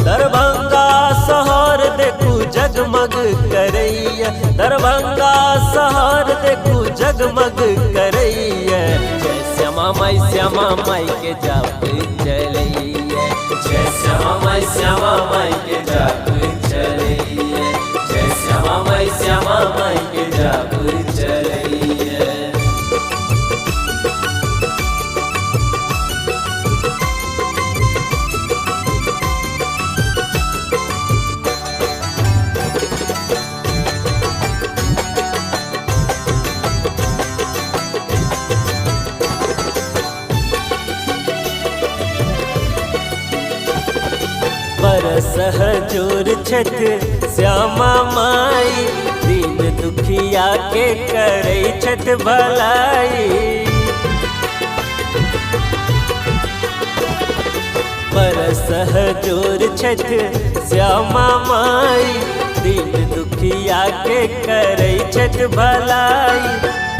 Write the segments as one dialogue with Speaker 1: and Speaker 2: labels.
Speaker 1: दरभंगा शहर देखू जगमग करैया, दरभंगा शहर देखू जगमग करैया। जय श्यामा माई के जाप चलैया, जय श्यामा माई के जाप चलैया, जय श्यामा माई के जाप चलैया। बरस जोर छठ श्यामा माई, दीन दुखिया के करे छठ भलाई। बरस जोर छठ श्यामा माई, दीन दुखिया के करे छठ भलाई।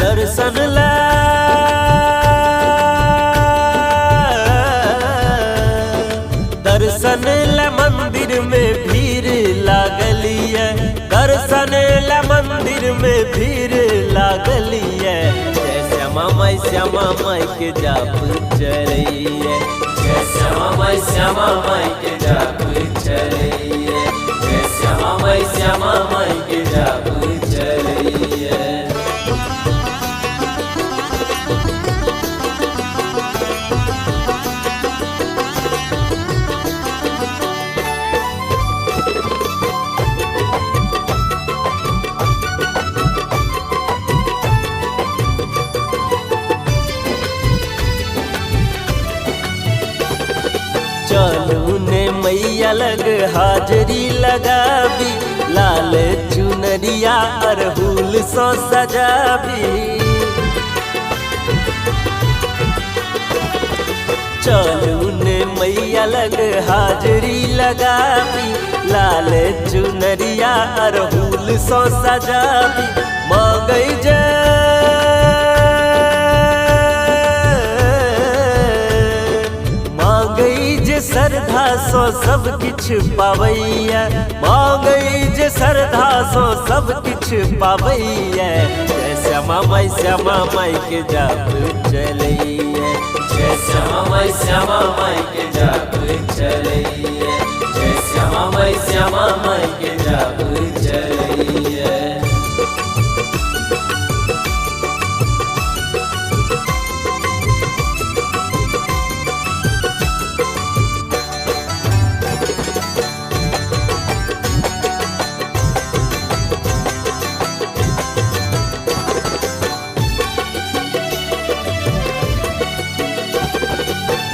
Speaker 1: दर्शन ला दर्शन ल मंदिर में भीड़ लागलिए, दर्शन ल मंदिर में भीड़ लागलिए। जय श्यामा माई के जाप चलैया, जय श्यामा माई के जाप चलैया, जय श्यामा माई के जाप चलैया। चलू ने मैया लग हाजरी लगाबी, लाल चुनरिया अरहुल सो सजाबी। चलू ने मैया लग हाजरी लगाबी, लाल चुनरिया अरहुल सो सजाबी। मांगई श्रद्धा सो सब किछ पावैया, मांगई जे श्रद्धा सो सब किछ पावैया। जय श्यामा माई के जाप चलैया, जय श्यामा माई के जाप चलैया, जय श्यामा माई के जाप चलैया।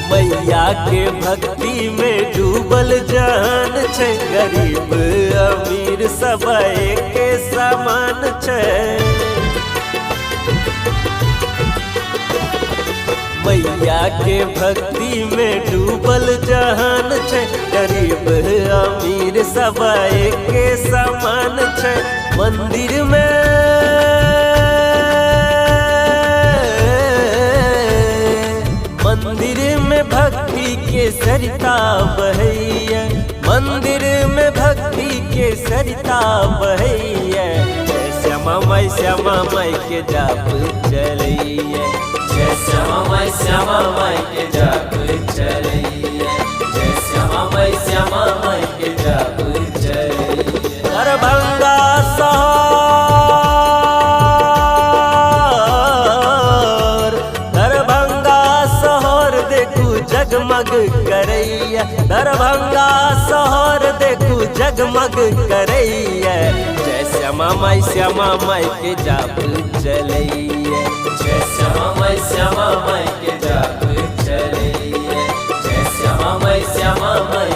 Speaker 1: मैया के भक्ति में डूबल जान छे, गरीब अमीर सब के समान छे। मैया के भक्ति में डूबल जान छे, गरीब अमीर सब के समान छे। मंदिर में भक्ति के सरिता बहैया, मंदिर में भक्ति के सरिता बहैया। जय श्यामा माई के जाप चलैया, जय श्यामा माई के जाप चलैया, जय श्यामा माई के जाप चलैया। दरभंगा शहर देखू जगमग करैया, दरभंगा शहर देखू जगमग करैया। जय श्यामा माई के जाप चलैया, जय श्यामा माई के जाप चलैया, जय श्यामा माई